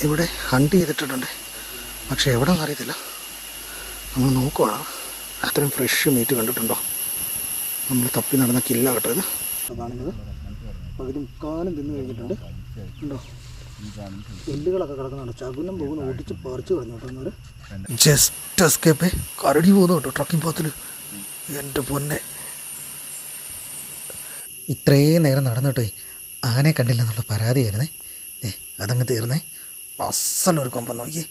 ഇവിടെ ഹണ്ട് ചെയ്തിട്ടുണ്ട്, പക്ഷേ എവിടെ നിന്ന് അറിയത്തില്ല. നമ്മൾ നോക്കുവാണ്. അത്രയും ഫ്രഷ് മീറ്റ് കണ്ടിട്ടുണ്ടോ? നമ്മൾ തപ്പി നടന്ന കില്ല കേട്ടത് കാണുന്നത്. പകുതി മുക്കാലും തിന്ന് കഴിഞ്ഞിട്ടുണ്ട്. ഉണ്ടോ? എല്ലുകളൊക്കെ കിടക്കുന്നുണ്ട്. ചകുനം പോകുന്ന ഓടിച്ച് പറിച്ച് കളഞ്ഞു കേട്ടോ. ജസ്റ്റ് എസ്കേപ്പേ കരടി പോകുന്നു കേട്ടോ ട്രക്കിംഗ് പാത്തിൽ. എൻ്റെ പൊന്നെ, ഇത്രയും നേരം നടന്നിട്ടേ ആനയെ കണ്ടില്ലെന്നുള്ള പരാതിയായിരുന്നേ. അതങ്ങ് തീർന്നേ. അസലൊരു കൊമ്പം നോക്കി.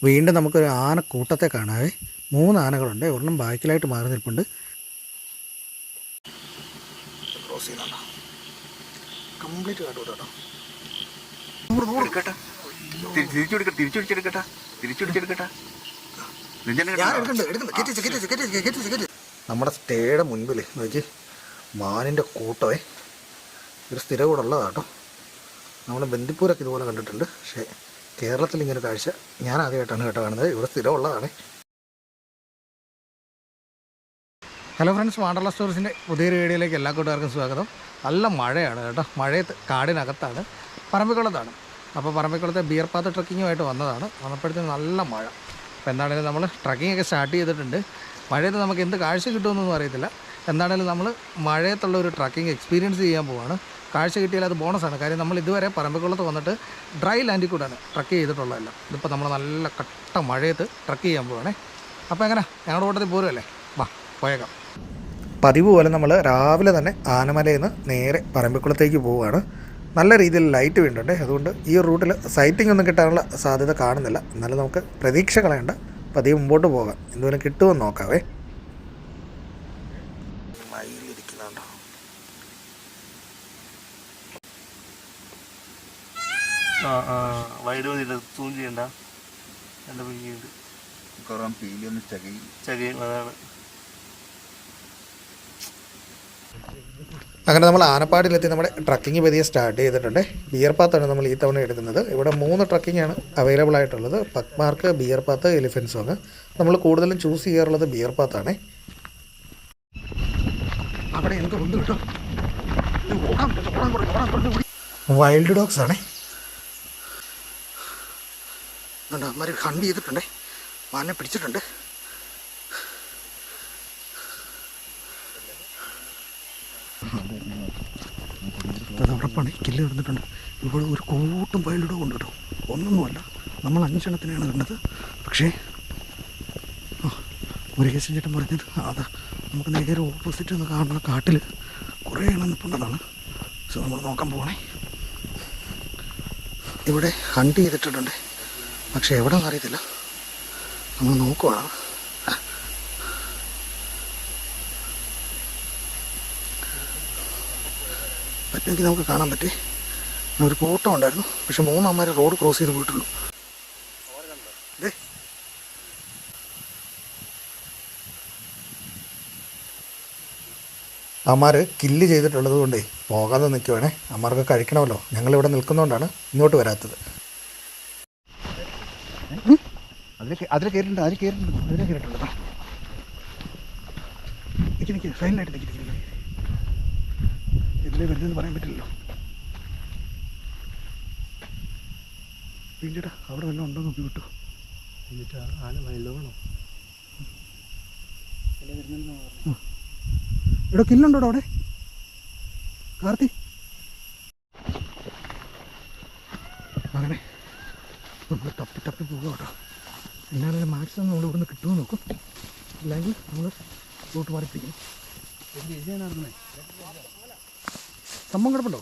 വീണ്ടും നമുക്കൊരു ആനക്കൂട്ടത്തെ കാണാവേ. 3 ആനകളുണ്ട്. ഒരെണ്ണം ബാക്കിലായിട്ട് മാറി നിൽപ്പുണ്ട്. ക്രോസ് ചെയ്യുന്നുണ്ടോ? കംപ്ലീറ്റ് കാട്ടൂട്ടോ. നമ്മുടെ സ്റ്റേയുടെ മുൻപിൽ നോക്കി മാനിൻ്റെ കൂട്ടമേ. ഒരു സ്ഥിരം കൂടെ ഉള്ളതാട്ടോ. നമ്മൾ ബന്ദിപ്പൂരൊക്കെ ഇതുപോലെ കണ്ടിട്ടുണ്ട്, പക്ഷേ കേരളത്തിൽ ഇങ്ങനെ കാഴ്ച ഞാൻ ആദ്യമായിട്ടാണ് കേട്ടോ കാണുന്നത്. ഇവിടെ സ്ഥിരം ഉള്ളതാണ്. ഹലോ ഫ്രണ്ട്സ്, വാണ്ടർല സ്റ്റോറീസിൻ്റെ പുതിയൊരു വീഡിയോയിലേക്ക് എല്ലാ കൂട്ടുകാർക്കും സ്വാഗതം. നല്ല മഴയാണ് കേട്ടോ. മഴയത്ത് കാടിനകത്താണ്, പറമ്പിക്കുളത്താണ്. അപ്പോൾ പറമ്പിക്കുളത്തെ ബിയർ പാത്ത് ട്രക്കിങ്ങുമായിട്ട് വന്നപ്പോഴത്തേക്കും നല്ല മഴ. അപ്പോൾ എന്താണെങ്കിലും നമ്മൾ ട്രക്കിങ്ങൊക്കെ സ്റ്റാർട്ട് ചെയ്തിട്ടുണ്ട്. മഴയത്ത് നമുക്ക് എന്ത് കാഴ്ച കിട്ടുമെന്നൊന്നും അറിയത്തില്ല. എന്താണെങ്കിലും നമ്മൾ മഴയത്തുള്ള ഒരു ട്രക്കിംഗ് എക്സ്പീരിയൻസ് ചെയ്യാൻ പോവാണ്. കാഴ്ച കിട്ടിയാൽ അത് ബോണസാണ്. കാര്യം നമ്മൾ ഇതുവരെ പറമ്പിക്കുളത്ത് വന്നിട്ട് ഡ്രൈ ലാൻഡിൽ കൂടെയാണ് ട്രക്ക് ചെയ്തിട്ടുള്ളതല്ല. ഇതിപ്പോൾ നമ്മൾ നല്ല കട്ട മഴയത്ത് ട്രക്ക് ചെയ്യാൻ പോവാണേ. അപ്പോൾ എങ്ങനെ ഞങ്ങളുടെ കൂട്ടത്തിൽ പോരുമല്ലേ? വാ പോയേക്കാം. പതിവ് പോലെ നമ്മൾ രാവിലെ തന്നെ ആനമലയിൽ നിന്ന് നേരെ പറമ്പിക്കുളത്തേക്ക് പോവുകയാണ്. നല്ല രീതിയിൽ ലൈറ്റ് വീണ്ടുണ്ട്. അതുകൊണ്ട് ഈ റൂട്ടിൽ സൈറ്റിംഗ് ഒന്നും കിട്ടാനുള്ള സാധ്യത കാണുന്നില്ല. എന്നാലും നമുക്ക് പ്രതീക്ഷ കളയണ്ട, പതിവ് മുമ്പോട്ട് പോകാം. എന്തെങ്കിലും കിട്ടുമെന്ന് നോക്കാവേ. മയിലിരിക്കുന്നുണ്ടോ? അങ്ങനെ നമ്മൾ ആനപ്പാടിലെത്തി നമ്മുടെ ട്രക്കിംഗ് പതിയെ സ്റ്റാർട്ട് ചെയ്തിട്ടുണ്ട്. ബിയർ പാത്താണ് നമ്മൾ ഈ തവണ എടുക്കുന്നത്. ഇവിടെ 3 ട്രക്കിംഗാണ് അവൈലബിൾ ആയിട്ടുള്ളത്. പക്മാർക്ക്, ബിയർ പാത്ത്, എലിഫൻറ്റ് സോങ്. നമ്മൾ കൂടുതലും ചൂസ് ചെയ്യാറുള്ളത് ബിയർ പാത്താണേ. അവിടെ എനിക്ക് ഒന്ന് കിട്ടും. വൈൽഡ് ഡോഗ്സ് ആണേ. അമ്മമാർ ഹണ്ട് ചെയ്തിട്ടുണ്ടേ, മാനെ പിടിച്ചിട്ടുണ്ട്. അത് ഉറപ്പാണ്. കില്ല് കിടന്നിട്ടുണ്ട്. ഇവിടെ ഒരു കൂട്ടം വൈൽഡ് ഡോഗ് ഉണ്ട് കേട്ടോ. ഒന്നൊന്നുമല്ല, നമ്മൾ 5 എണ്ണത്തിനെയാണ് കണ്ടത്. പക്ഷേ മുരുകേശൻ ചേട്ടൻ പറഞ്ഞത് അതാ നമുക്ക് നേരെ ഓപ്പോസിറ്റ് നിന്ന് കാണുന്ന കാട്ടിൽ കുറേ എണ്ണം നിൽപ്പുണ്ടെന്നാണ്. സോ നമ്മൾ നോക്കാൻ പോകണേ. ഇവിടെ ഹണ്ട് ചെയ്തിട്ടുണ്ട്, പക്ഷേ എവിടെ നിന്ന് അറിയത്തില്ല. നമ്മൾ നോക്കുവാണ്. പറ്റുമെങ്കിൽ നമുക്ക് കാണാൻ പറ്റി. ഒരു കൂട്ടം ഉണ്ടായിരുന്നു, പക്ഷെ 3 അമ്മമാർ റോഡ് ക്രോസ് ചെയ്ത് പോയിട്ടുള്ളൂ. അമ്മമാർ കില്ല് ചെയ്തിട്ടുള്ളത് കൊണ്ടേ പോകാതെ നിൽക്കുവാണേ. അമ്മമാർക്ക് കഴിക്കണമല്ലോ. ഞങ്ങളിവിടെ നിൽക്കുന്നതുകൊണ്ടാണ് ഇങ്ങോട്ട് വരാത്തത്. അതിൽ കയറിയിട്ടുണ്ട്. നിൽക്കി ഫൈനലായിട്ട് നിൽക്കി. ഇതിലേ വരുന്നതെന്ന് പറയാൻ പറ്റില്ലല്ലോ. വീണ്ടിടാ അവിടെ വല്ലതും ഉണ്ടോ നോക്കി വിട്ടു. എന്നിട്ട് ആന വയലോ വേണോ? ഇവിടെ കില്ലുണ്ടോ അവിടെ? കാർത്തി അങ്ങനെ നമ്മൾ തപ്പി പോകുക കേട്ടോ. എന്നാലും മാക്സിമം നമ്മൾ ഇവിടുന്ന് കിട്ടുമെന്ന് നോക്കും. അല്ലെങ്കിൽ നമ്മൾ റൂട്ട് മാറിപ്പിക്കും. സംഭവം കിടപ്പുണ്ടോ?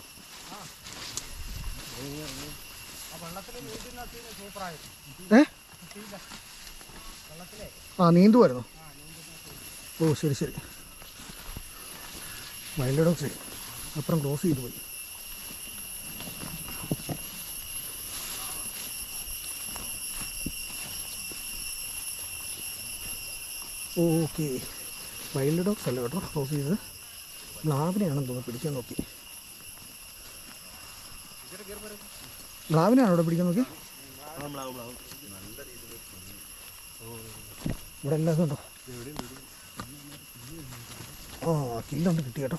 നീന്തുമായിരുന്നു. ഓ ശരി. വൈൽഡ് ഡോഗ്സ് അപ്പുറം ക്രോസ് ചെയ്തു പോയി. ഓക്കെ, വൈൽഡ് ഡോഗ്സ് അല്ല കേട്ടോ ക്രോസ് ചെയ്തത്. മ്ലാവിനെയാണെന്ന് തോന്നുന്നു പിടിക്കാൻ നോക്കി. മ്ലാവിനെയാണോ ഇവിടെ പിടിക്കാൻ നോക്കി? ഇവിടെ എല്ലാം ഉണ്ടോ? കില്ലുണ്ട്, കിട്ടി കേട്ടോ.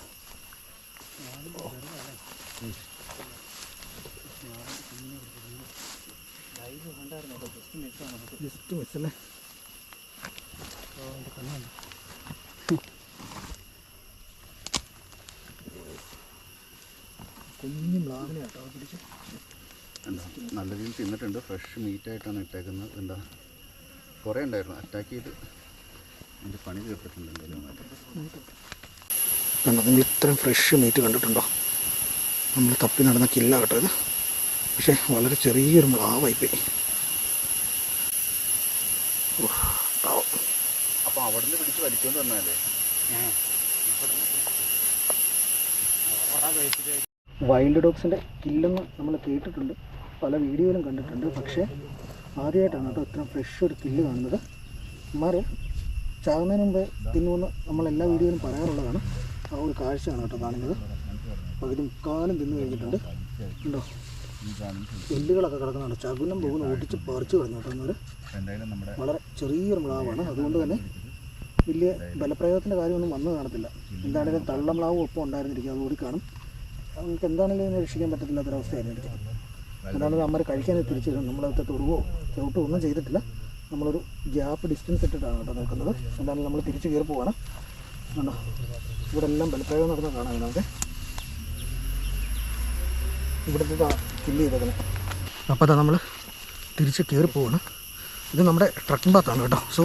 ജസ്റ്റ് മിസ്സല്ലേ. കുഞ്ഞു മ്ലാവിനെ കേട്ടോ പിടിച്ച്. നല്ല രീതിയിൽ തിന്നിട്ടുണ്ട്. ഫ്രഷ് മീറ്റായിട്ടാണ് ഇട്ടേക്കുന്നത്. എന്താ കുറേ ഉണ്ടായിരുന്നു, അറ്റാക്ക് ചെയ്ത് എൻ്റെ പണി തീർത്തിട്ടുണ്ട്. കണ്ടോ, നിങ്ങൾ ഇത്രയും ഫ്രഷ് മീറ്റ് കണ്ടിട്ടുണ്ടോ? നമ്മൾ തപ്പി നടന്ന കില്ല കേട്ടോ ഇത്. പക്ഷേ വളരെ ചെറിയൊരു മ്ലാവായിപ്പോയി. അപ്പോൾ അവിടെ നിന്ന് പിടിച്ച് വലിച്ചുകൊണ്ട് വന്നാലേ. വൈൽഡ് ഡോഗ്സിൻ്റെ കില്ലെന്ന് നമ്മൾ കേട്ടിട്ടുണ്ട്, പല വീഡിയോയിലും കണ്ടിട്ടുണ്ട്. പക്ഷേ ആദ്യമായിട്ടാണ് കേട്ടോ ഇത്ര ഫ്രഷ് ഒരു കില്ല് കാണുന്നത്. ഇമാർ ചാകുന്നതിന് മുമ്പേ തിന്നുമെന്ന് നമ്മളെല്ലാ വീഡിയോയിലും പറയാറുള്ളതാണ്. ആ ഒരു കാഴ്ചയാണ് കേട്ടോ കാണുന്നത്. പകുതി മുക്കാലും തിന്നു കഴിഞ്ഞിട്ടുണ്ട്. ഉണ്ടോ, എല്ലുകളൊക്കെ കിടക്കുന്നുണ്ട്. ചകുലം പോകുന്ന ഓടിച്ച് പറിച്ച് കളഞ്ഞു കേട്ടോ. എന്നാൽ വളരെ ചെറിയൊരു മ്ലാവാണ്, അതുകൊണ്ട് തന്നെ വലിയ ബലപ്രയോഗത്തിൻ്റെ കാര്യമൊന്നും വന്നു കാണത്തില്ല. എന്താണെങ്കിലും തള്ളമ്ലാവും ഒപ്പം ഉണ്ടായിരുന്നിരിക്കും, അത് ഓടിക്കാണും. നമുക്ക് എന്താണെങ്കിലും രക്ഷിക്കാൻ പറ്റത്തില്ലാത്തൊരവസ്ഥയായിരുന്നു എനിക്ക്. അതാണ് അമ്മ കഴിക്കാൻ തിരിച്ചിരുന്നു. നമ്മളത്തെ തൊടുവോ ചവിട്ടോ ഒന്നും ചെയ്തിട്ടില്ല. നമ്മളൊരു ഗ്യാപ്പ് ഡിസ്റ്റൻസ് ഇട്ടിട്ടാണ് കേട്ടോ നിൽക്കുന്നത്. എന്തായാലും നമ്മൾ തിരിച്ച് കയറി പോവാണ്. കണ്ടോ, ഇവിടെ എല്ലാം ബലപ്രയോഗം നടന്ന കാണാം. നമുക്ക് ഇവിടുത്തെ കില്ല് ചെയ്തേക്കുന്നത്. അപ്പോൾ അതാ നമ്മൾ തിരിച്ച് കയറി പോവാണ്. ഇത് നമ്മുടെ ട്രക്കിംഗ് പാത്താണ് കേട്ടോ. സോ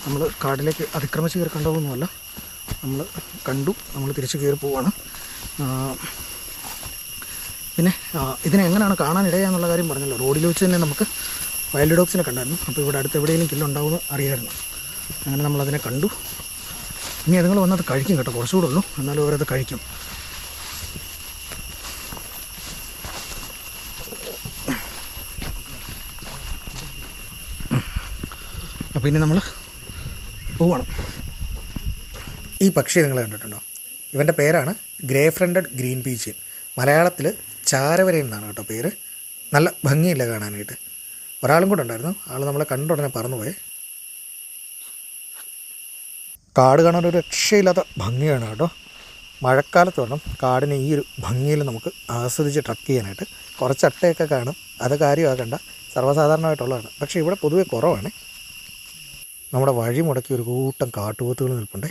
നമ്മൾ കാട്ടിലേക്ക് അതിക്രമിച്ച് കയറി കണ്ടതൊന്നുമല്ല, നമ്മൾ കണ്ടു. നമ്മൾ തിരിച്ച് കയറി പോവാണ്. പിന്നെ ഇതിനെ എങ്ങനെയാണ് കാണാനിടയാന്നുള്ള കാര്യം പറഞ്ഞല്ലോ. റോഡിൽ വെച്ച് തന്നെ നമുക്ക് വൈൽഡ് ഡോഗ്സിനെ കണ്ടായിരുന്നു. അപ്പോൾ ഇവിടെ അടുത്ത് എവിടെയെങ്കിലും കില്ലുണ്ടാവുമെന്ന് അറിയാമായിരുന്നു. അങ്ങനെ നമ്മളതിനെ കണ്ടു. ഇനി അതുങ്ങൾ വന്നത് കഴിക്കും കേട്ടോ, കുറച്ചുകൂടെ ഉള്ളൂ, എന്നാലും അവരത് കഴിക്കും. അപ്പോൾ ഇനി നമ്മൾ പോവാണ്. ഈ പക്ഷി നിങ്ങൾ കണ്ടിട്ടുണ്ടോ? ഇവൻ്റെ പേരാണ് ഗ്രേ ഫ്രണ്ടഡ് ഗ്രീൻ പീച്ച്. മലയാളത്തിൽ ചാരവരൻ എന്നാണ് കേട്ടോ പേര്. നല്ല ഭംഗിയില്ല കാണാനായിട്ട്. ഒരാളും കൂടെ ഉണ്ടായിരുന്നു, ആൾ നമ്മളെ കണ്ട ഉടനെ പറന്നുപോയി. കാട് കാണാൻ ഒരു രക്ഷയില്ലാത്ത ഭംഗിയാണ് കേട്ടോ. മഴക്കാലത്ത് വേണം കാടിനെ ഈ ഒരു ഭംഗിയിൽ നമുക്ക് ആസ്വദിച്ച് ട്രക്ക് ചെയ്യാനായിട്ട്. കുറച്ച് അട്ടയൊക്കെ കാണും, അത് കാര്യമാക്കണ്ട, സർവ്വസാധാരണമായിട്ടുള്ളതാണ്. പക്ഷേ ഇവിടെ പൊതുവെ കുറവാണ്. നമ്മുടെ വഴി മുടക്കി ഒരു കൂട്ടം കാട്ടുപോത്തുകൾ നിൽപ്പുണ്ടേ.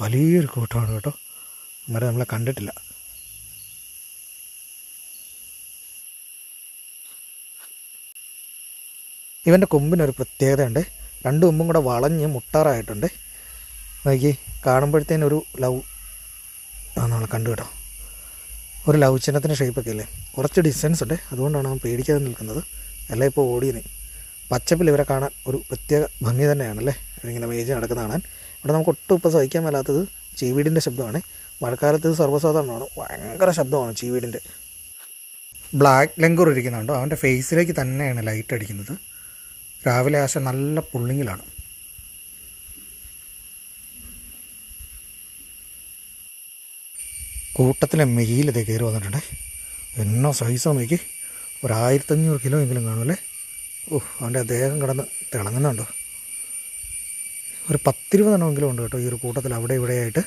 വലിയൊരു കൂട്ടമാണ് കേട്ടോ. അന്നേരം നമ്മളെ കണ്ടിട്ടില്ല. ഇവൻ്റെ കൊമ്പിനൊരു പ്രത്യേകതയുണ്ട്. രണ്ട് കൊമ്പും കൂടെ വളഞ്ഞ് മുട്ടാറായിട്ടുണ്ട്. നോക്കി കാണുമ്പോഴത്തേനൊരു ലവ് നമ്മൾ കണ്ടു കേട്ടോ. ഒരു ലവ് ചിഹ്നത്തിൻ്റെ ഷേപ്പൊക്കെ അല്ലേ. കുറച്ച് ഡിസ്റ്റൻസ് ഉണ്ട്, അതുകൊണ്ടാണ് അവൻ പേടിക്കാതെ നിൽക്കുന്നത്. എല്ലാം ഇപ്പോൾ ഓടിയേ. പച്ചപ്പിൽ ഇവരെ കാണാൻ ഒരു പ്രത്യേക ഭംഗി തന്നെയാണല്ലേ, ഇങ്ങനെ മേജ് നടക്കുന്ന കാണാൻ. ഇവിടെ നമുക്ക് ഒട്ടും ഇപ്പോൾ സഹിക്കാൻ മേലാത്തത് ചീവീടിൻ്റെ ശബ്ദമാണ്. മഴക്കാലത്ത് സർവ്വസാധാരണമാണ്, ഭയങ്കര ശബ്ദമാണ് ചീവീടിൻ്റെ. ബ്ലാക്ക് ലങ്കൂർ ഇരിക്കുന്നുണ്ടോ, അവൻ്റെ ഫേസിലേക്ക് തന്നെയാണ് ലൈറ്റ് അടിക്കുന്നത്. രാവിലെ ആശ നല്ല പുള്ളിങ്ങിലാണ്. കൂട്ടത്തിലെ മെയിലതേ കയറി വന്നിട്ടുണ്ട്. എന്നോ സൈസോ നോക്കി, 1500 കിലോ എങ്കിലും കാണുമല്ലേ. അവൻ്റെ ദേഹം കിടന്ന് തിളങ്ങുന്നുണ്ടോ. ഒരു 10-20 എണ്ണമെങ്കിലും ഉണ്ട് കേട്ടോ ഈ ഒരു കൂട്ടത്തിൽ, അവിടെ ഇവിടെയായിട്ട്.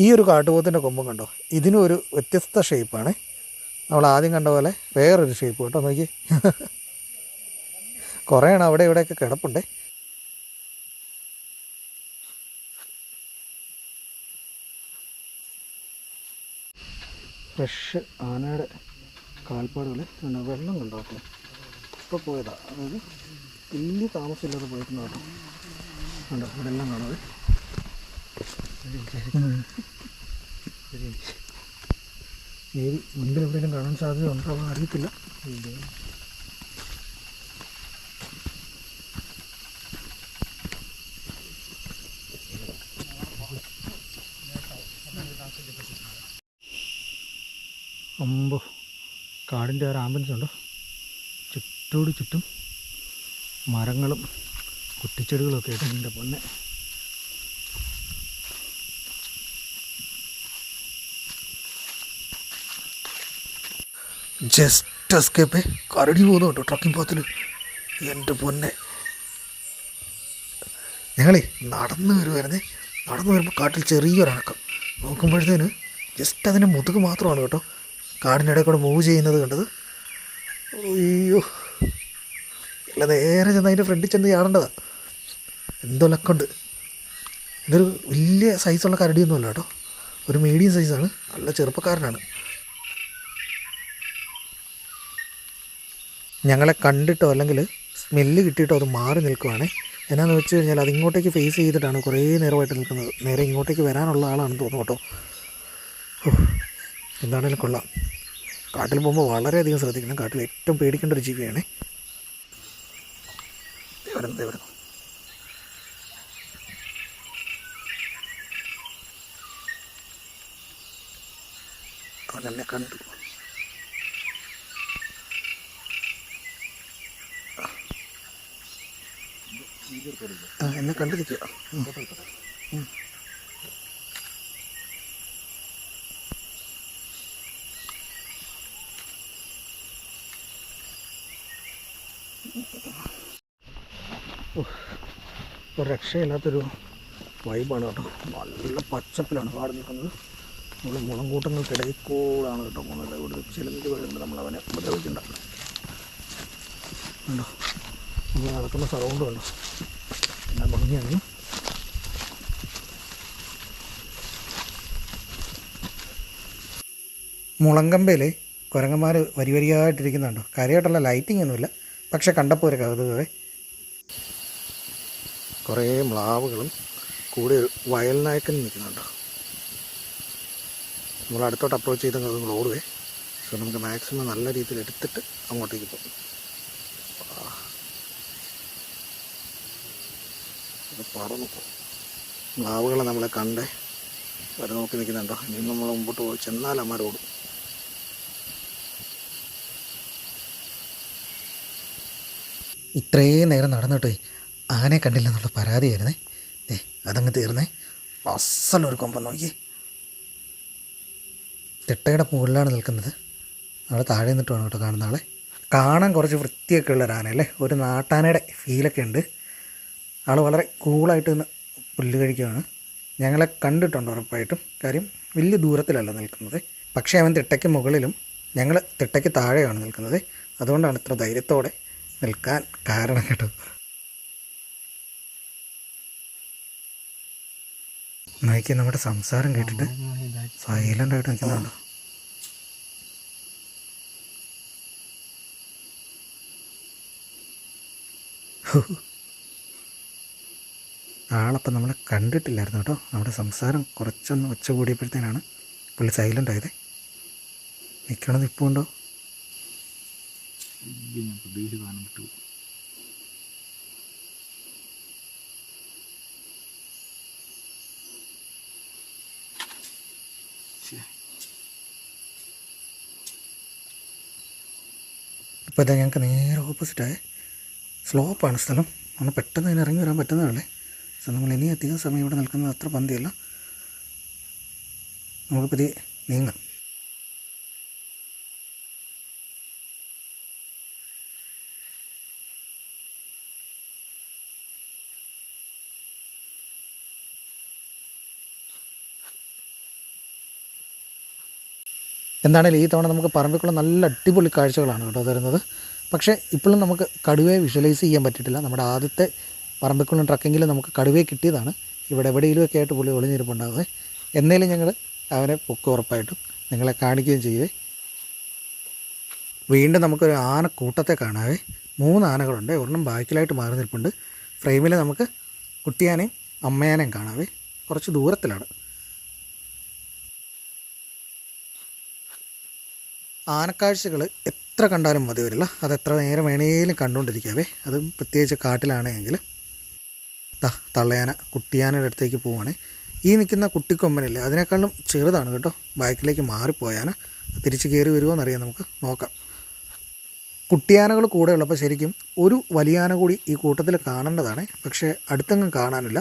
ഈ ഒരു കാട്ടുപോത്തിൻ്റെ കൊമ്പും കണ്ടോ, ഇതിനും ഒരു വ്യത്യസ്ത ഷേപ്പാണ്. നമ്മൾ ആദ്യം കണ്ട പോലെ വേറൊരു ഷേപ്പ് കേട്ടോ. നോക്കി, കുറേയാണ് അവിടെ ഇവിടെയൊക്കെ കിടപ്പുണ്ടേ. ഫ്രഷ് ആനയുടെ കാൽപ്പാടുകൾ വെള്ളം കണ്ടാക്കും. ഇപ്പോൾ പോയതാണ്, അതായത് വലിയ താമസമില്ലാതെ പോയിട്ടുണ്ട് കേട്ടോ. കണ്ടോ, ഇവിടെ എല്ലാം കാണാതെ. ഏത് മുൻപിൽ എവിടെയെങ്കിലും കാണാൻ സാധ്യത ഉണ്ടോ അറിയത്തില്ല. അമ്പോ, കാടിൻ്റെ ഒരു ആംബിയൻസ് ഉണ്ടോ. ചുറ്റോട് ചുറ്റും മരങ്ങളും കുറ്റിച്ചെടികളൊക്കെ ആയിട്ട് എൻ്റെ പൊന്നെ. ജസ്റ്റ് എസ്കേപ്പ് കരടി പോകുന്നു കേട്ടോ ട്രക്കിംഗ് പാത്തിൽ. എൻ്റെ പൊന്നെ, ഞങ്ങളേ നടന്നു വരുമായിരുന്നേ. നടന്നു വരുമ്പോൾ കാട്ടിൽ ചെറിയൊരനക്കം. നോക്കുമ്പോഴത്തേന് ജസ്റ്റ് അതിൻ്റെ മുതുക് മാത്രമാണ് കേട്ടോ കാടിനിടയിൽ കൂടെ മൂവ് ചെയ്യുന്നത് കണ്ടത്. അയ്യോ, അല്ല നേരെ ചെന്ന് അതിൻ്റെ ഫ്രണ്ടിൽ ചെന്ന് ചാടേണ്ടതാണ്. എന്തോ ലക്കുണ്ട്. ഇതൊരു വലിയ സൈസുള്ള കരടിയൊന്നുമല്ല കേട്ടോ, ഒരു മീഡിയം സൈസാണ്. നല്ല ചെറുപ്പക്കാരനാണ്. ഞങ്ങളെ കണ്ടിട്ടോ അല്ലെങ്കിൽ സ്മെല്ല് കിട്ടിയിട്ടോ അത് മാറി നിൽക്കുവാണ്. എന്നാന്ന് വെച്ച് കഴിഞ്ഞാൽ അതിങ്ങോട്ടേക്ക് ഫേസ് ചെയ്തിട്ടാണ് കുറേ നേരമായിട്ട് നിൽക്കുന്നത്. നേരെ ഇങ്ങോട്ടേക്ക് വരാനുള്ള ആളാണെന്ന് തോന്നുന്നു കേട്ടോ. എന്താണേലും കൊള്ളാം. കാട്ടിൽ പോകുമ്പോൾ വളരെയധികം ശ്രദ്ധിക്കണം. കാട്ടിൽ ഏറ്റവും പേടിക്കേണ്ട ഒരു ജീവിയാണേ. വരുന്നു അവനെന്നെ കണ്ടു. എന്നെ കണ്ടു നിൽക്കുക. ഒരു രക്ഷയില്ലാത്തൊരു വൈബാണ് കേട്ടോ. നല്ല പച്ചപ്പിലാണ് കാട് നിൽക്കുന്നത്. നമ്മൾ മുളങ്കൂട്ടങ്ങൾക്കിടയിൽ കൂടാണ് കേട്ടോ പോകുന്നത്. ഇവിടെ ചിലന്തി വരുന്നുണ്ട്, നമ്മളവനെ ഉപദ്രവിക്കുന്നുണ്ട്. ഉണ്ടോ നമ്മൾ നടക്കുന്ന സറൗണ്ട് കണ്ടോ, എന്നാ ഭംഗിയാണ്. മുളങ്കമ്പയിൽ കുരങ്ങന്മാർ വരി വരിയായിട്ടിരിക്കുന്നുണ്ടോ. കാര്യമായിട്ടുള്ള ലൈറ്റിംഗ് ഒന്നുമില്ല, പക്ഷെ കണ്ടപ്പോൾ ഒരു കൗതുകമേ. കുറേ മ്ലാവുകളും കൂടി ഒരു വയൽനായക്കനും നിൽക്കുന്നുണ്ടോ. നമ്മൾ അടുത്തോട്ട് അപ്രോച്ച് ചെയ്ത് നിങ്ങൾ ഓടുവേ. സോ നമുക്ക് മാക്സിമം നല്ല രീതിയിൽ എടുത്തിട്ട് അങ്ങോട്ടേക്ക് പോകും. പറന്നു പോകും. മ്ലാവുകളെ നമ്മളെ കണ്ടേ വരെ നോക്കി നിൽക്കുന്നുണ്ടോ. ഇനി നമ്മൾ മുമ്പോട്ട് പോയി ചെന്നാൽ അമ്മരോടും. ഇത്രയും നേരം നടന്നിട്ടേ ആനെ കണ്ടില്ലെന്നുള്ള പരാതിയായിരുന്നേ. അതങ്ങ് തീർന്നേ. അസലൊരു കൊമ്പം നോക്കി. തിട്ടയുടെ മുകളിലാണ് നിൽക്കുന്നത്. നമ്മൾ താഴെ നിന്നിട്ട് വേണം കേട്ടോ കാണുന്ന ആളെ. കാണാൻ കുറച്ച് വൃത്തിയൊക്കെ ഉള്ള ഒരാനല്ലേ, ഒരു നാട്ടാനയുടെ ഫീലൊക്കെ ഉണ്ട്. ആൾ വളരെ കൂളായിട്ട് നിന്ന് പുല്ല് കഴിക്കുകയാണ്. ഞങ്ങളെ കണ്ടിട്ടുണ്ട് ഉറപ്പായിട്ടും. കാര്യം വലിയ ദൂരത്തിലല്ല നിൽക്കുന്നത്. പക്ഷേ അവൻ തിട്ടയ്ക്ക് മുകളിലും ഞങ്ങൾ തിട്ടയ്ക്ക് താഴെയാണ് നിൽക്കുന്നത്. അതുകൊണ്ടാണ് ഇത്ര ധൈര്യത്തോടെ നിൽക്കാൻ കാരണം കേട്ടോ. നോക്കി നമ്മുടെ സംസാരം കേട്ടിട്ട് സൈലൻ്റായിട്ട് നിൽക്കുന്നുണ്ടോ. ആളപ്പം നമ്മളെ കണ്ടിട്ടില്ലായിരുന്നു കേട്ടോ. നമ്മുടെ സംസാരം കുറച്ചൊന്ന് ഒച്ച കൂടിയപ്പോഴത്തേനാണ് പുള്ളി സൈലൻ്റ് ആയത്. നിൽക്കണത് ഇപ്പോൾ ഉണ്ടോ. ഇപ്പോൾ ഇതാ ഞങ്ങൾക്ക് നേരെ ഓപ്പോസിറ്റായ സ്ലോപ്പാണ് സ്ഥലം. നമ്മൾ പെട്ടെന്ന് അതിന് ഇറങ്ങി വരാൻ പറ്റുന്നതല്ലേ. സോ നമ്മൾ ഇനി അധികം സമയം ഇവിടെ നിൽക്കുന്നത് അത്ര പന്തിയല്ല. നമുക്കിപ്പോൾ ഇത് നീങ്ങാം. എന്താണെങ്കിലും ഈ തവണ നമുക്ക് പറമ്പിക്കുള്ള നല്ല അടിപൊളി കാഴ്ചകളാണ് കേട്ടോ തരുന്നത്. പക്ഷേ ഇപ്പോഴും നമുക്ക് കടുവയെ വിഷ്വലൈസ് ചെയ്യാൻ പറ്റിയിട്ടില്ല. നമ്മുടെ ആദ്യത്തെ പറമ്പിക്കുള്ളും ട്രക്കിങ്ങിൽ നമുക്ക് കടുവയെ കിട്ടിയതാണ്. ഇവിടെ എവിടെയെങ്കിലുമൊക്കെ ആയിട്ട് പുള്ളി ഒളിഞ്ഞിരിപ്പുണ്ടാകുന്നത്. എന്നേലും ഞങ്ങൾ അവനെ പൊക്ക് ഉറപ്പായിട്ടും നിങ്ങളെ കാണിക്കുകയും ചെയ്യുവേ. വീണ്ടും നമുക്കൊരു ആനക്കൂട്ടത്തെ കാണാവേ. 3 ആനകളുണ്ട്. ഒരെണ്ണം ബാക്കിലായിട്ട് മാറി നിൽപ്പുണ്ട്. ഫ്രെയിമിൽ നമുക്ക് കുട്ടിയാനേയും അമ്മയാനേയും കാണാവേ. കുറച്ച് ദൂരത്തിലാണ്. ആനക്കാഴ്ചകൾ എത്ര കണ്ടാലും മതി വരില്ല. അത് എത്ര നേരം വേണേലും കണ്ടുകൊണ്ടിരിക്കാവേ. അതും പ്രത്യേകിച്ച് കാട്ടിലാണെങ്കിൽ. തള്ളയാന കുട്ടിയാനയുടെ അടുത്തേക്ക് പോവുകയാണ്. ഈ നിൽക്കുന്ന കുട്ടിക്കൊമ്പനില്ലേ, അതിനേക്കാളും ചെറുതാണ് കേട്ടോ. ബാക്കിലേക്ക് മാറിപ്പോയാന തിരിച്ച് കയറി വരുമോ എന്നറിയാം, നമുക്ക് നോക്കാം. കുട്ടിയാനകൾ കൂടെ ഉള്ളപ്പോൾ ശരിക്കും ഒരു വലിയ ആന കൂടി ഈ കൂട്ടത്തിൽ കാണേണ്ടതാണ്. പക്ഷേ അടുത്തെങ്ങും കാണാനില്ല.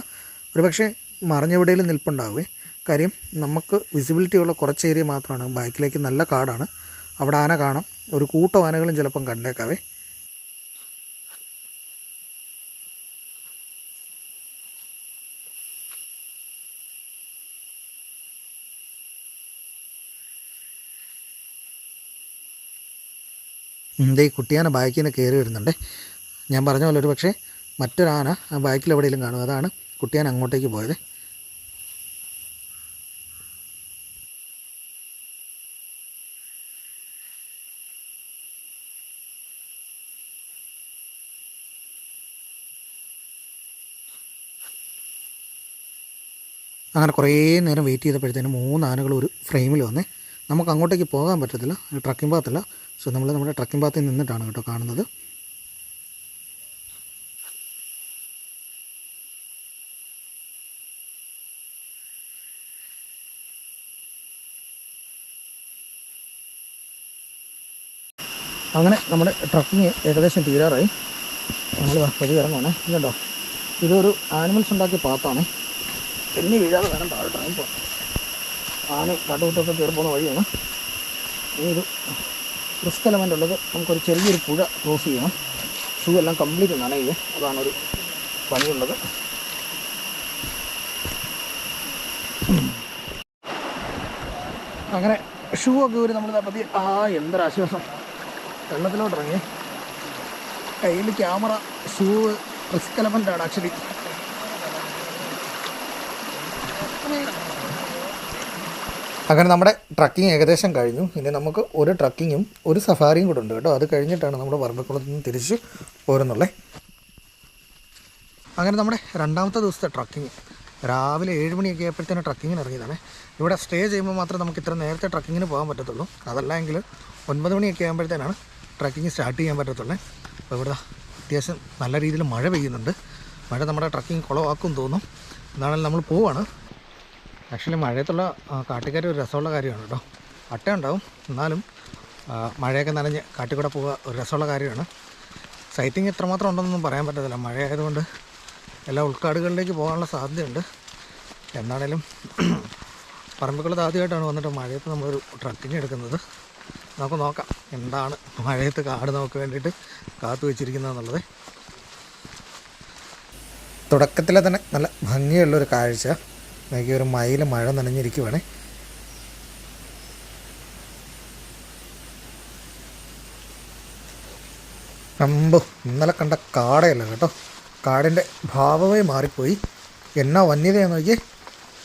ഒരു പക്ഷേ മറിഞ്ഞെവിടെയും നിൽപ്പുണ്ടാവുകയെ. കാര്യം നമുക്ക് വിസിബിലിറ്റി ഉള്ള കുറച്ച് ഏരിയ മാത്രമാണ്. ബാക്കിലേക്ക് നല്ല കാടാണ്. അവിടെ ആന കാണാം. ഒരു കൂട്ടം ആനകളും ചിലപ്പം കണ്ടേക്കാവേ. ഇതേ കുട്ടിയാന ബാക്കിൽ നിന്ന് കയറി വരുന്നുണ്ട്. ഞാൻ പറഞ്ഞ പോലെ ഒരു പക്ഷേ മറ്റൊരാന ആ ബാക്കിൽ എവിടെയെങ്കിലും കാണും. അതാണ് കുട്ടിയാൻ അങ്ങോട്ടേക്ക് പോയത്. അങ്ങനെ കുറേ നേരം വെയിറ്റ് ചെയ്തപ്പോഴത്തേനും 3 ആനകൾ ഒരു ഫ്രെയിമിൽ വന്നേ. നമുക്ക് അങ്ങോട്ടേക്ക് പോകാൻ പറ്റത്തില്ല, ട്രക്കിംഗ് പാത്തില്ല. സോ നമ്മൾ നമ്മുടെ ട്രക്കിംഗ് പാത്തിൽ നിന്നിട്ടാണ് കേട്ടോ കാണുന്നത്. അങ്ങനെ നമ്മുടെ ട്രക്കിങ് ഏകദേശം തീരാറായി. നമ്മൾ പതി ഇറങ്ങുവാണേ. ഇതുണ്ടോ, ഇതൊരു ആനിമൽസ് ഉണ്ടാക്കിയ പാത്താണ്. തെന്നി വീഴാതെ വേണം താഴെ പോകാൻ. ആന കാട്ടുകുട്ടൊക്കെ കയറി പോകുന്ന വഴിയാണ്. ഈ ഒരു റിസ്ക് എലമെൻ്റ് ഉള്ളത്. നമുക്കൊരു ചെറിയൊരു പുഴ ക്രോസ് ചെയ്യണം. ഷൂ എല്ലാം കംപ്ലീറ്റ് നനയുക. അതാണൊരു പണിയുള്ളത്. അങ്ങനെ ഷൂ ഒക്കെ ഒരു നമ്മൾ പതി എന്തൊരാശ്വാസം. വെള്ളത്തിലോട്ട് ഇറങ്ങി. കയ്യിൽ ക്യാമറ, ഷൂ റിസ്ക് എലമെൻ്റാണ് ആക്ച്വലി. അങ്ങനെ നമ്മുടെ ട്രക്കിംഗ് ഏകദേശം കഴിഞ്ഞു. ഇനി നമുക്ക് ഒരു ട്രക്കിങ്ങും ഒരു സഫാരിയും കൂടെ ഉണ്ട് കേട്ടോ. അത് കഴിഞ്ഞിട്ടാണ് നമ്മുടെ പറമ്പിക്കുളത്ത് നിന്ന് തിരിച്ച് പോരുന്നുള്ളത്. അങ്ങനെ നമ്മുടെ രണ്ടാമത്തെ ദിവസത്തെ ട്രക്കിങ് രാവിലെ 7 മണിയൊക്കെ ആയപ്പോഴത്തേനും ട്രക്കിങ്ങിന് ഇറങ്ങിയതാണ്. ഇവിടെ സ്റ്റേ ചെയ്യുമ്പോൾ മാത്രമേ നമുക്ക് ഇത്ര നേരത്തെ ട്രക്കിങ്ങിന് പോകാൻ പറ്റത്തുള്ളൂ. അതല്ലെങ്കിൽ 9 മണിയൊക്കെ ആകുമ്പോഴത്തേനാണ് ട്രക്കിങ് സ്റ്റാർട്ട് ചെയ്യാൻ പറ്റത്തുള്ളൂ. അപ്പോൾ ഇവിടെ അത്യാവശ്യം നല്ല രീതിയിൽ മഴ പെയ്യുന്നുണ്ട്. മഴ നമ്മുടെ ട്രക്കിങ് കുളമാക്കും തോന്നും. എന്നാണെങ്കിൽ നമ്മൾ പോവാണ്. ആക്ച്വലി മഴയത്തുള്ള കാട്ടിക്കയറി ഒരു രസമുള്ള കാര്യമാണ് കേട്ടോ. അട്ട ഉണ്ടാവും, എന്നാലും മഴയൊക്കെ നനഞ്ഞ് കാട്ടിക്കൂടെ പോവുക ഒരു രസമുള്ള കാര്യമാണ്. സൈറ്റിങ് എത്രമാത്രം ഉണ്ടെന്നൊന്നും പറയാൻ പറ്റത്തില്ല. മഴയായതുകൊണ്ട് എല്ലാ ഉൾക്കാടുകളിലേക്ക് പോകാനുള്ള സാധ്യതയുണ്ട്. എന്നാണേലും പറമ്പിക്കുളത്ത് ആദ്യമായിട്ടാണ് വന്നിട്ട് മഴയത്ത് നമ്മളൊരു ട്രക്കിങ് എടുക്കുന്നത്. നമുക്ക് നോക്കാം എന്താണ് മഴയത്ത് കാട് നമുക്ക് വേണ്ടിയിട്ട് കാത്തു വെച്ചിരിക്കുന്നതെന്നുള്ളത്. തുടക്കത്തിലെ തന്നെ നല്ല ഭംഗിയുള്ളൊരു കാഴ്ച. എനിക്ക് ഒരു മയിൽ മഴ നനഞ്ഞിരിക്കുവാണേ. അമ്പോ, ഇന്നലെ കണ്ട കാടയല്ല കേട്ടോ. കാടിൻ്റെ ഭാവമേ മാറിപ്പോയി. എന്നാ വന്യതയാന്ന് നോക്കിയേ.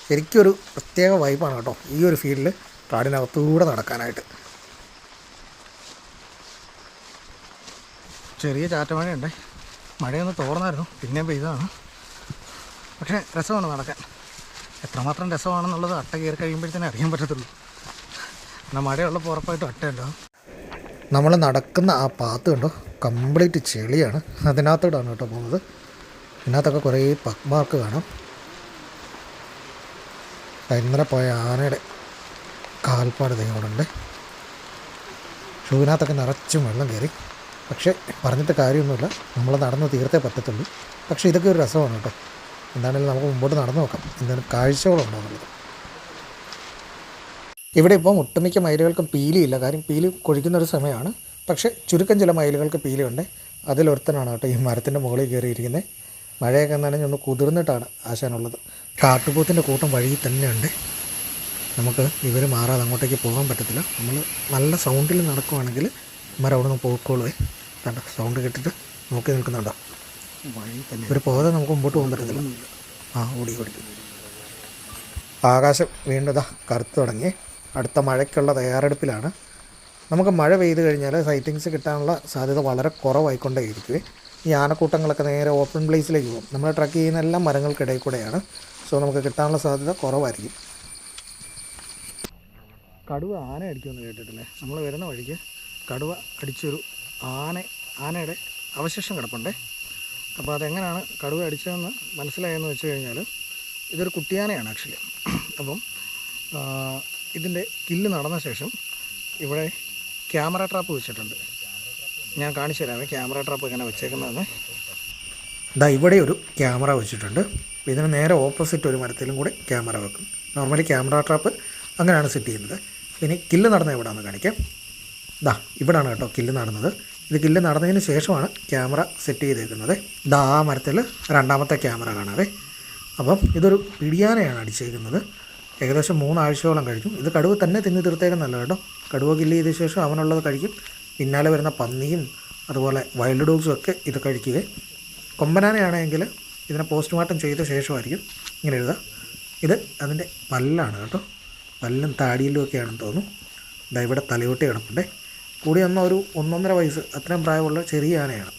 ശരിക്കൊരു പ്രത്യേക വൈബാണ് കേട്ടോ ഈ ഒരു ഫീൽഡിൽ കാടിനകത്തൂടെ നടക്കാനായിട്ട്. ചെറിയ ചാറ്റമഴയുണ്ടേ. മഴയൊന്ന് തോർന്നായിരുന്നു, പിന്നെയും പെയ്താണ്. പക്ഷേ രസമാണ് നടക്കാൻ. എത്രമാത്രം രസമാണെന്നുള്ളത് അട്ട കയറി കഴിയുമ്പോഴത്തേനെ അറിയാൻ പറ്റത്തുള്ളൂ. എന്നാൽ മഴയുള്ളപ്പോൾ ഉറപ്പായിട്ടും അട്ടയുണ്ടാവും. നമ്മൾ നടക്കുന്ന ആ പാത്ത് കണ്ടോ, കംപ്ലീറ്റ് ചെളിയാണ്. അതിനകത്തോടാണ് കേട്ടോ പോകുന്നത്. ഇതിനകത്തൊക്കെ കുറേ പക്മാർക്ക് കാണാം. ഇന്നലെ പോയ ആനയുടെ കാൽപ്പാട് ദൈവമുണ്ട്. ഷൂവിനകത്തൊക്കെ നിറച്ചും വെള്ളം കയറി. പക്ഷേ പറഞ്ഞിട്ട് കാര്യമൊന്നുമില്ല, നമ്മൾ നടന്ന് തീർത്തേ പറ്റത്തുള്ളൂ. പക്ഷേ ഇതൊക്കെ ഒരു രസമാണ് കേട്ടോ. എന്താണെങ്കിലും നമുക്ക് മുമ്പോട്ട് നടന്നു നോക്കാം എന്തെങ്കിലും കാഴ്ചകളുണ്ടോ എന്നുള്ളത്. ഇവിടെ ഇപ്പോൾ ഒട്ടുമിക്ക മയിലുകൾക്കും പീലിയില്ല. കാര്യം പീലി കൊഴിക്കുന്നൊരു സമയമാണ്. പക്ഷേ ചുരുക്കം ചില മയിലുകൾക്ക് പീലിയുണ്ട്. അതിലൊരുത്തനാണ് കേട്ടോ ഈ മരത്തിൻ്റെ മുകളിൽ കയറിയിരിക്കുന്നത്. മഴയൊക്കെ നനഞ്ഞൊന്ന് കുതിർന്നിട്ടാണ് ആശാനുള്ളത്. കാട്ടുപോത്തിൻ്റെ കൂട്ടം വഴിയിൽ തന്നെയുണ്ട്. നമുക്ക് ഇവർ മാറാതെ അങ്ങോട്ടേക്ക് പോകാൻ പറ്റത്തില്ല. നമ്മൾ നല്ല സൗണ്ടിൽ നടക്കുവാണെങ്കിൽ ഇവർ അവിടെ നിന്ന് പോയിക്കോളുവേ. കണ്ട സൗണ്ട് കേട്ടിട്ട് നോക്കി നിൽക്കുന്നുണ്ടോ. ഇവർ പോകാതെ നമുക്ക് മുമ്പോട്ട് പോകാൻ പറ്റത്തില്ല. ഓടി. ആകാശം വീണ്ടും കറുത്ത് തുടങ്ങി. അടുത്ത മഴയ്ക്കുള്ള തയ്യാറെടുപ്പിലാണ്. നമുക്ക് മഴ പെയ്ത് കഴിഞ്ഞാൽ സൈറ്റിങ്സ് കിട്ടാനുള്ള സാധ്യത വളരെ കുറവായിക്കൊണ്ടേയിരിക്കുവേ. ഈ ആനക്കൂട്ടങ്ങളൊക്കെ നേരെ ഓപ്പൺ പ്ലേസിലേക്ക് പോകും. നമ്മൾ ട്രക്ക് ചെയ്യുന്ന എല്ലാം മരങ്ങൾക്കിടയിൽ കൂടെയാണ്. സോ നമുക്ക് കിട്ടാനുള്ള സാധ്യത കുറവായിരിക്കും. കടുവ ആന അടിക്കുമെന്ന് കേട്ടിട്ടില്ലേ? നമ്മൾ വരുന്ന വഴിക്ക് കടുവ അടിച്ചൊരു ആനയുടെ അവശേഷം കിടപ്പുണ്ടേ. അപ്പോൾ അതെങ്ങനെയാണ് കടുവ അടിച്ചതെന്ന് മനസ്സിലായെന്ന് വെച്ച് കഴിഞ്ഞാൽ ഇതൊരു കുട്ടിയാനയാണ് ആക്ച്വലി. അപ്പം ഇതിൻ്റെ കില്ല് നടന്ന ശേഷം ഇവിടെ ക്യാമറ ട്രാപ്പ് വെച്ചിട്ടുണ്ട്. ഞാൻ കാണിച്ചു തരാമേ ക്യാമറ ട്രാപ്പ് എങ്ങനെ വെച്ചേക്കുന്നതെന്ന്. ഇവിടെ ഒരു ക്യാമറ വെച്ചിട്ടുണ്ട്. ഇതിന് നേരെ ഓപ്പോസിറ്റ് ഒരു മരത്തിലും കൂടെ ക്യാമറ വെക്കും. നോർമലി ക്യാമറ ട്രാപ്പ് അങ്ങനെയാണ് സെറ്റ് ചെയ്യുന്നത്. ഇനി കില്ല് നടന്നത് എവിടെയാണെന്ന് കാണിക്കാം. ഇവിടെയാണ് കേട്ടോ കില്ല് നടന്നത്. ഇത് കില്ല് നടന്നതിന് ശേഷമാണ് ക്യാമറ സെറ്റ് ചെയ്തേക്കുന്നത്. ആ മരത്തിൽ രണ്ടാമത്തെ ക്യാമറ കാണാവേ. അപ്പം ഇതൊരു പിടിയാനയാണ് അടിച്ചേക്കുന്നത്. ഏകദേശം 3 ആഴ്ചയോളം കഴിഞ്ഞു. ഇത് കടുവ തന്നെ തിന്നി തീർത്തേക്കുന്നല്ല കേട്ടോ. കടുവ കില്ല് ചെയ്ത ശേഷം അവനുള്ളത് കഴിക്കും. പിന്നാലെ വരുന്ന പന്നിയും അതുപോലെ വൈൽഡ് ഡോഗ്സും ഒക്കെ ഇത് കഴിക്കുക. കൊമ്പനാനയാണെങ്കിൽ ഇതിനെ പോസ്റ്റ്മോർട്ടം ചെയ്ത ശേഷമായിരിക്കും ഇങ്ങനെ എഴുതുക. ഇത് അതിൻ്റെ പല്ലാണ് കേട്ടോ, പല്ലും താടിയിലും ഒക്കെയാണെന്ന് തോന്നുന്നു. ഇതാ ഇവിടെ തലയോട്ടി കിടപ്പുണ്ടേ. കൂടി വന്ന ഒരു 1.5 വയസ്സ് അത്രയും പ്രായമുള്ള ചെറിയ ആനയാണ്.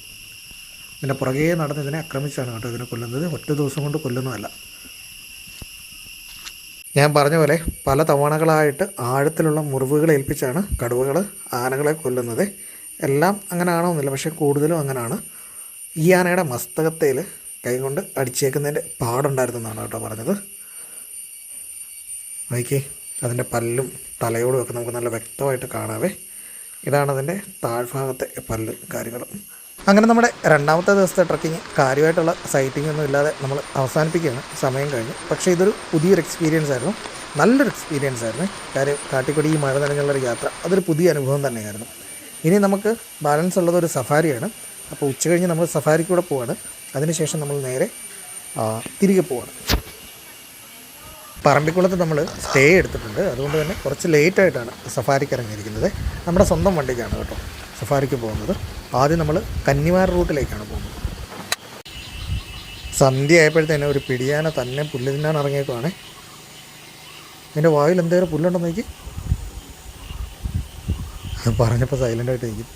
ഇതിൻ്റെ പുറകെ നടന്ന് ഇതിനെ ആക്രമിച്ചാണ് കേട്ടോ ഇതിനെ കൊല്ലുന്നത്. ഒറ്റ ദിവസം കൊണ്ട് കൊല്ലുന്നതല്ല. ഞാൻ പറഞ്ഞ പോലെ പല തവണകളായിട്ട് ആഴത്തിലുള്ള മുറിവുകൾ ഏൽപ്പിച്ചാണ് കടുവകൾ ആനകളെ കൊല്ലുന്നത്. എല്ലാം അങ്ങനെ ആണോന്നില്ല, പക്ഷേ കൂടുതലും അങ്ങനെയാണ്. ഈ ആനയുടെ മസ്തകത്തേൽ കൈകൊണ്ട് അടിച്ചേക്കുന്നതിൻ്റെ പാടുണ്ടായിരുന്നെന്നാണ് കേട്ടോ പറഞ്ഞത്. നോക്കി അതിൻ്റെ പല്ലും തലയോടും ഒക്കെ നമുക്ക് നല്ല വ്യക്തമായിട്ട് കാണാവേ. ഇതാണ് അതിൻ്റെ താഴ്ഭാഗത്തെ പല്ല് കാര്യങ്ങളും. അങ്ങനെ നമ്മുടെ രണ്ടാമത്തെ ദിവസത്തെ ട്രക്കിങ് കാര്യമായിട്ടുള്ള സൈറ്റിംഗ് ഒന്നും ഇല്ലാതെ നമ്മൾ അവസാനിപ്പിക്കുകയാണ്. സമയം കഴിഞ്ഞു. പക്ഷേ ഇതൊരു പുതിയൊരു എക്സ്പീരിയൻസ് ആയിരുന്നു, നല്ലൊരു എക്സ്പീരിയൻസ് ആയിരുന്നു. കാര്യം കാട്ടിക്കൂടി ഈ മഴ നനഞ്ഞുള്ളൊരു യാത്ര അതൊരു പുതിയ അനുഭവം തന്നെയായിരുന്നു. ഇനി നമുക്ക് ബാലൻസ് ഉള്ളത് ഒരു സഫാരിയാണ്. അപ്പോൾ ഉച്ച കഴിഞ്ഞ് നമ്മൾ സഫാരിക്കൂടെ പോവാണ്. അതിനുശേഷം നമ്മൾ നേരെ തിരികെ പോവാണ്. പറമ്പിക്കുളത്ത് നമ്മൾ സ്റ്റേ എടുത്തിട്ടുണ്ട്. അതുകൊണ്ട് തന്നെ കുറച്ച് ലേറ്റായിട്ടാണ് സഫാരിക്ക് ഇറങ്ങിയിരിക്കുന്നത്. നമ്മുടെ സ്വന്തം വണ്ടിക്കാണ് കേട്ടോ സഫാരിക്ക് പോകുന്നത്. ആദ്യം നമ്മൾ കന്നിമാർ റൂട്ടിലേക്കാണ് പോകുന്നത്. സന്ധ്യ ആയപ്പോഴത്തേനെ ഒരു പിടിയാന തന്നെ പുല്ല് തിന്നാൻ ഇറങ്ങിയേക്കുവാണേ. എൻ്റെ വായിൽ എന്തേലും പുല്ലുണ്ടെന്ന് നോക്കി. അത് പറഞ്ഞപ്പോൾ സൈലൻ്റായിട്ട് നിൽക്കും.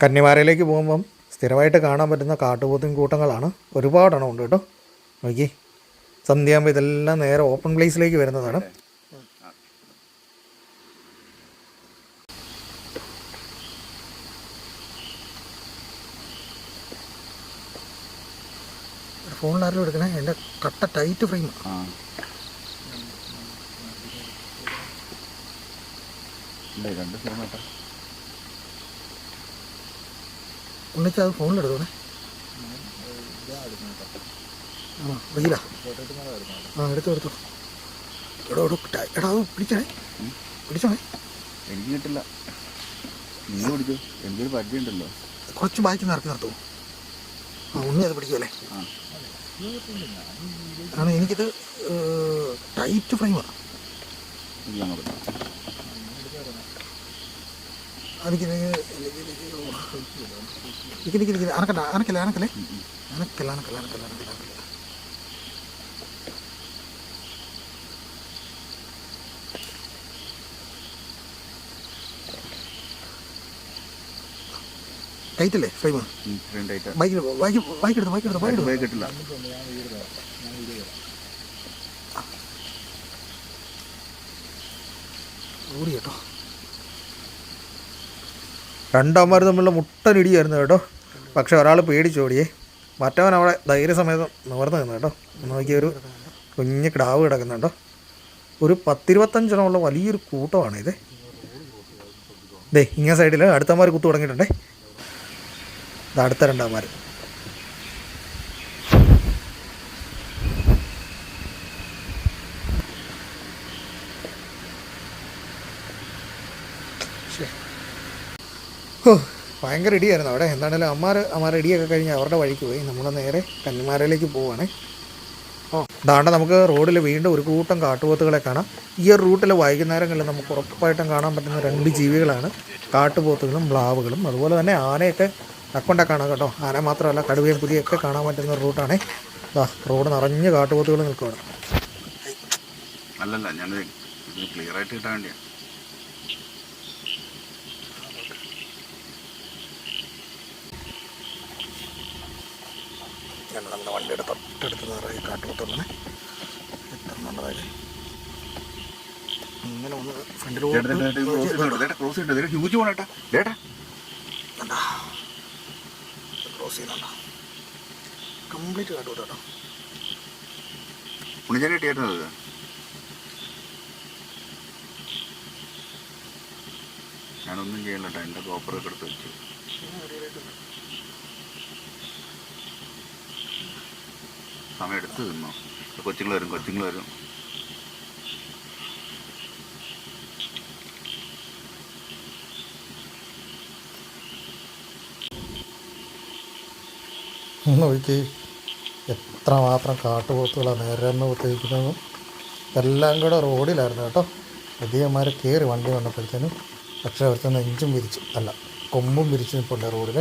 കന്നിമാരയിലേക്ക് പോകുമ്പം സ്ഥിരമായിട്ട് കാണാൻ പറ്റുന്ന കാട്ടുപോത്തും കൂട്ടങ്ങളാണ്. ഒരുപാടെണ്ണം ഉണ്ട് കേട്ടോ. നോക്കി സന്ധ്യയാകുമ്പോൾ ഇതെല്ലാം നേരെ ഓപ്പൺ പ്ലേസിലേക്ക് വരുന്നതാണ്. ഫോണിലാരും എടുക്കണേ, എൻ്റെ കട്ട ടൈറ്റ് ഫ്രെയിം. ഒന്നിച്ച് അത് ഫോണിലെടുത്തോണേ. വെയിലാ? എടുത്തോ എടോ എടാ അത് പിടിച്ചോണേ. എനിക്ക് കിട്ടില്ല, നിങ്ങൾ പിടിച്ചു. എനിക്കൊരു പരിചയമുണ്ടല്ലോ. കുറച്ച് ബാക്കി ഇറക്കി നിർത്തുമോ? ഉണ്ണി അത് പിടിക്കുമല്ലേ? കാരണം എനിക്കിത് ടൈറ്റ് ഫ്രെയിമാണ്. അനക്കല്ലേ. ടൈറ്റല്ലേ ഫ്രെയിം? ബൈക്ക് കിട്ടില്ല. ഓടി കേട്ടോ. രണ്ടാമർ തമ്മിലുള്ള മുട്ടനിടിയായിരുന്നു കേട്ടോ. പക്ഷെ ഒരാൾ പേടിച്ചോടിയേ, മറ്റവൻ അവിടെ ധൈര്യസമേതം നിവർന്ന് നിന്നു കേട്ടോ. നോക്കിയൊരു കുഞ്ഞ് കിടാവ് കിടക്കുന്നുണ്ടോ. ഒരു 10-25 വലിയൊരു കൂട്ടമാണ് ഇത്. ദേ ഇങ്ങനെ സൈഡിൽ അടുത്തമാർ കുത്തു തുടങ്ങിയിട്ടുണ്ടേ. ഇത് അടുത്ത രണ്ടാമാർ. ഭയങ്കര ഇടിയായിരുന്നു അവിടെ. എന്താണേലും അമ്മാരെ ഇടിയൊക്കെ കഴിഞ്ഞ് അവരുടെ വഴിക്ക് പോയി. നമ്മൾ നേരെ കന്നിമാരയിലേക്ക് പോവുകയാണേ. ദാണ്ട നമുക്ക് റോഡിൽ വീണ്ടും ഒരു കൂട്ടം കാട്ടുപോത്തുകളെ കാണാം. ഈ ഒരു റൂട്ടിൽ വൈകുന്നേരങ്ങളിൽ നമുക്ക് ഉറപ്പായിട്ടും കാണാൻ പറ്റുന്ന 2 ജീവികളാണ് കാട്ടുപോത്തുകളും മ്ലാവുകളും. അതുപോലെ തന്നെ ആനയൊക്കെ നക്കൊണ്ടൊക്കെ കാണാം കേട്ടോ. ആന മാത്രമല്ല കടുവയും പുലിയൊക്കെ കാണാൻ പറ്റുന്ന റൂട്ടാണേ. റോഡ് നിറഞ്ഞ് കാട്ടുപോത്തുകൾ നിൽക്കുകയാണ്. അല്ലല്ല, ഞാനത് ക്ലിയർ ആയിട്ട് കിട്ടാൻ വേണ്ടിയാണ്. നമ്മുടെ വണ്ടിയുടെ തൊട്ടടുത്ത് നിറയെ കാട്ടുപോത്തുകളാണ്. എത്ര നല്ലതായി ഇങ്ങനെ ഒന്ന് ഫ്രണ്ടിലോട്ട് ക്രോസ് ചെയ്യുന്നുണ്ടോ? കംപ്ലീറ്റ് കാട്ടുപോത്ത് കേട്ടോ. പുണിച്ചാൻ കിട്ടിയായിരുന്നത് ഞാനൊന്നും ചെയ്യണ്ട കേട്ടോ. എൻ്റെ കോപ്പറൊക്കെ എടുത്ത് വെച്ചു. സമയം എടുത്ത് തിന്നോ. കൊച്ചുങ്ങൾ വരും. നോക്കി എത്രമാത്രം കാട്ടുപോത്തുകളാണ് നിരന്ന് കുത്തിയിരിക്കുന്നതും എല്ലാം കൂടെ റോഡിലായിരുന്നു കേട്ടോ. അധികന്മാർ കയറി വണ്ടി വന്നപ്പോഴത്തേനും പക്ഷേ അവിടുത്തെ നെഞ്ചും വിരിച്ച് അല്ല കൊമ്പും വിരിച്ച് നിൽപ്പുണ്ട് റോഡിൽ.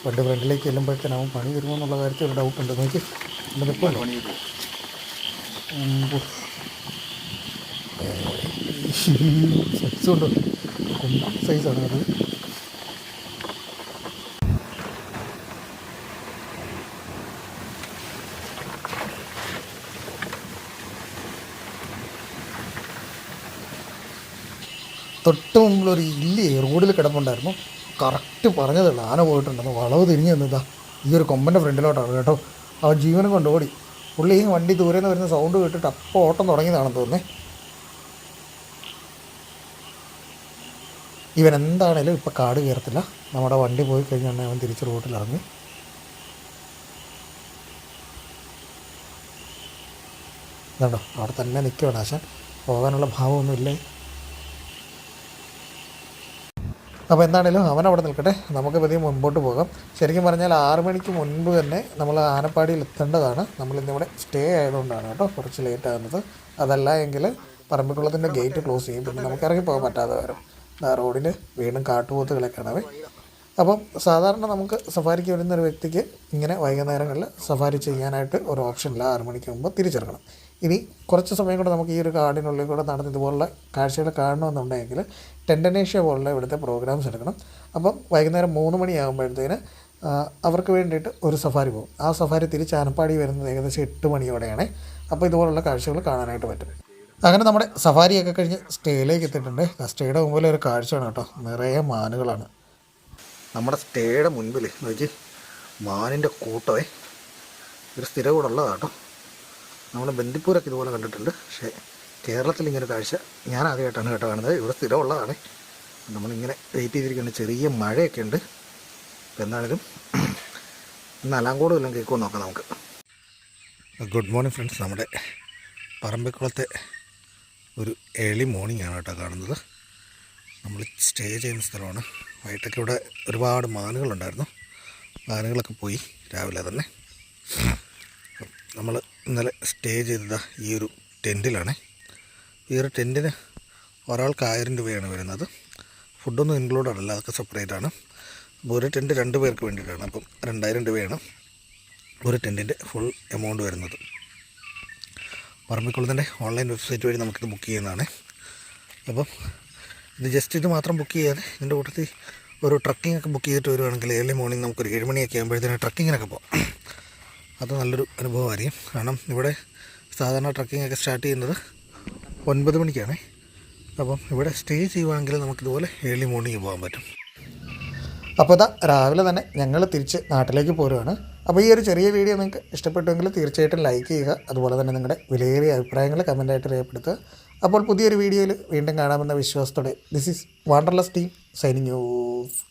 വണ്ടി ഫ്രണ്ടിലേക്ക് ചെല്ലുമ്പോഴത്തേനും അവൻ പണി വരുമോ എന്നുള്ള കാര്യത്തിൽ ഒരു ഡൗട്ടുണ്ട്. നോക്കി നിൽപ്പുണ്ട്. സൈസുണ്ട്, കൊമ്പ് സൈസാണ് അത്. തൊട്ട് മുമ്പിലൊരു ഇല്ലി റോഡിൽ കിടപ്പുണ്ടായിരുന്നു. കറക്റ്റ് പറഞ്ഞതുള്ളൂ, ആന പോയിട്ടുണ്ടെന്ന്. വളവ് തിരിഞ്ഞ് നിന്നതാ ഈ ഒരു കൊമ്പൻ്റെ ഫ്രണ്ടിലോട്ടാണ് കേട്ടോ. അവൻ ജീവനും കൊണ്ട് ഓടി. പുള്ളി ഈ വണ്ടി ദൂരെ നിന്ന് വരുന്ന സൗണ്ട് കേട്ടിട്ട് അപ്പോൾ ഓട്ടം തുടങ്ങിയതാണെന്ന് തോന്നുന്നേ. ഇവൻ എന്താണേലും ഇപ്പം കാട് കയറത്തില്ല. നമ്മുടെ വണ്ടി പോയി കഴിഞ്ഞാൽ അവൻ തിരിച്ച് റോഡിലിറങ്ങി. ഇതുണ്ടോ അവിടെ തന്നെ നിൽക്കുകയാണ് ആശാൻ. പോകാനുള്ള ഭാവമൊന്നുമില്ലേ. അപ്പോൾ എന്താണേലും അവൻ അവിടെ നിൽക്കട്ടെ, നമുക്ക് പതിയെ മുൻപോട്ട് പോകാം. ശരിക്കും പറഞ്ഞാൽ 6 മണിക്ക് മുൻപ് തന്നെ നമ്മൾ ആനപ്പാടിയിൽ എത്തേണ്ടതാണ്. നമ്മളിന്നിവിടെ സ്റ്റേ ആയതുകൊണ്ടാണ് കേട്ടോ കുറച്ച് ലേറ്റ് ആകുന്നത്. അതല്ല എങ്കിൽ പറമ്പിക്കുളത്തിൻ്റെ ഗേറ്റ് ക്ലോസ് ചെയ്യും, പിന്നെ നമുക്ക് ഇറങ്ങി പോകാൻ പറ്റാതെ വരും. റോഡിൽ വീണ്ടും കാട്ടുപോത്തുകളെ കാണാവേ. അപ്പം സാധാരണ നമുക്ക് സഫാരിക്ക് വരുന്നൊരു വ്യക്തിക്ക് ഇങ്ങനെ വൈകുന്നേരങ്ങളിൽ സഫാരി ചെയ്യാനായിട്ട് ഒരു ഓപ്ഷനില്ല. 6 മണിക്ക് മുമ്പ് തിരിച്ചിറങ്ങണം. ഇനി കുറച്ച് സമയം കൂടെ നമുക്ക് ഈ ഒരു കാടിനുള്ളിൽ കൂടെ നടന്ന് ഇതുപോലുള്ള കാഴ്ചകൾ കാണണമെന്നുണ്ടെങ്കിൽ ടെൻഡനേഷ്യ പോലുള്ള ഇവിടുത്തെ പ്രോഗ്രാംസ് എടുക്കണം. അപ്പം വൈകുന്നേരം 3 മണിയാകുമ്പോഴത്തേന് അവർക്ക് വേണ്ടിയിട്ട് ഒരു സഫാരി പോകും. ആ സഫാരി തിരിച്ച് ആനപ്പാടി വരുന്നത് ഏകദേശം 8 മണിയോടെയാണ്. അപ്പോൾ ഇതുപോലുള്ള കാഴ്ചകൾ കാണാനായിട്ട് പറ്റും. അങ്ങനെ നമ്മുടെ സഫാരിയൊക്കെ കഴിഞ്ഞ് സ്റ്റേയിലേക്ക് എത്തിയിട്ടുണ്ട്. സ്റ്റേയുടെ മുമ്പിൽ ഒരു കാഴ്ചയാണ് കേട്ടോ, നിറയെ മാനുകളാണ്. നമ്മുടെ സ്റ്റേയുടെ മുൻപിൽ നോക്കി മാനിൻ്റെ കൂട്ടമേ, ഒരു സ്ഥിരം കൂടെ ഉള്ളതാണ് കേട്ടോ. നമ്മൾ ബന്ദിപ്പൂരൊക്കെ ഇതുപോലെ കണ്ടിട്ടുണ്ട്, പക്ഷേ കേരളത്തിൽ ഇങ്ങനെ കാഴ്ച ഞാൻ ആദ്യമായിട്ടാണ് കേട്ടോ കാണുന്നത്. ഇവിടെ സ്ഥിരമുള്ളതാണ്. നമ്മളിങ്ങനെ വെയിറ്റ് ചെയ്തിരിക്കേണ്ട. ചെറിയ മഴയൊക്കെ ഉണ്ട്. അപ്പോൾ എന്താണെങ്കിലും ഇന്ന് അലാങ്കോടും എല്ലാം കേൾക്കുമെന്ന് നോക്കാം നമുക്ക്. Good morning friends. നമ്മുടെ പറമ്പിക്കുളത്തെ ഒരു ഏർലി മോർണിംഗ് ആണ് കേട്ടോ കാണുന്നത്. നമ്മൾ സ്റ്റേ ചെയ്യുന്ന സ്ഥലമാണ്. വൈകിട്ടൊക്കെ ഇവിടെ ഒരുപാട് മാനുകളുണ്ടായിരുന്നു. മാനുകളൊക്കെ പോയി രാവിലെ തന്നെ. നമ്മൾ ഇന്നലെ സ്റ്റേ ചെയ്തത് ഈ ഒരു ടെൻറ്റിലാണ്. ഈ ഒരു ടെൻറ്റിന് ഒരാൾക്ക് 1000 രൂപയാണ് വരുന്നത്. ഫുഡൊന്നും ഇൻക്ലൂഡഡ് അല്ല, അതൊക്കെ സെപ്പറേറ്റ് ആണ്. അപ്പോൾ ഒരു ടെൻറ്റ് 2 പേർക്ക് വേണ്ടിയിട്ടാണ്. അപ്പം 2000 രൂപയാണ് ഒരു ടെൻറ്റിൻ്റെ ഫുൾ എമൗണ്ട് വരുന്നത്. പറമ്പിക്കുളത്തിൻ്റെ ഓൺലൈൻ വെബ്സൈറ്റ് വഴി നമുക്കിത് ബുക്ക് ചെയ്യുന്നതാണ്. അപ്പം ഇത് ജസ്റ്റ് ഇത് മാത്രം ബുക്ക് ചെയ്യാതെ ഇതിൻ്റെ കൂട്ടത്തിൽ ഒരു ട്രക്കിംഗ് ഒക്കെ ബുക്ക് ചെയ്തിട്ട് വരുവാണെങ്കിൽ ഏർലി മോർണിംഗ് നമുക്കൊരു 7 മണിയൊക്കെ ആകുമ്പോഴത്തേന് ട്രക്കിങ്ങിനൊക്കെ പോകാം. അത് നല്ലൊരു അനുഭവമായിരിക്കും. കാരണം ഇവിടെ സാധാരണ ട്രക്കിംഗ് ഒക്കെ സ്റ്റാർട്ട് ചെയ്യുന്നത് 9 മണിക്കാണ്. അപ്പം ഇവിടെ സ്റ്റേ ചെയ്യുവാണെങ്കിൽ നമുക്കിതുപോലെ ഏർലി മോർണിംഗ് പോകാൻ പറ്റും. അപ്പോൾ ഇതാ രാവിലെ തന്നെ ഞങ്ങൾ തിരിച്ച് നാട്ടിലേക്ക് പോരുവാണ്. അപ്പോൾ ഈ ഒരു ചെറിയ വീഡിയോ നിങ്ങൾക്ക് ഇഷ്ടപ്പെട്ടുവെങ്കിൽ തീർച്ചയായിട്ടും ലൈക്ക് ചെയ്യുക. അതുപോലെ തന്നെ നിങ്ങളുടെ വിലയേറിയ അഭിപ്രായങ്ങൾ കമൻറ്റായിട്ട് രേഖപ്പെടുത്തുക. അപ്പോൾ പുതിയൊരു വീഡിയോയിൽ വീണ്ടും കാണാമെന്ന വിശ്വാസത്തോടെ this is wanderless team signing of.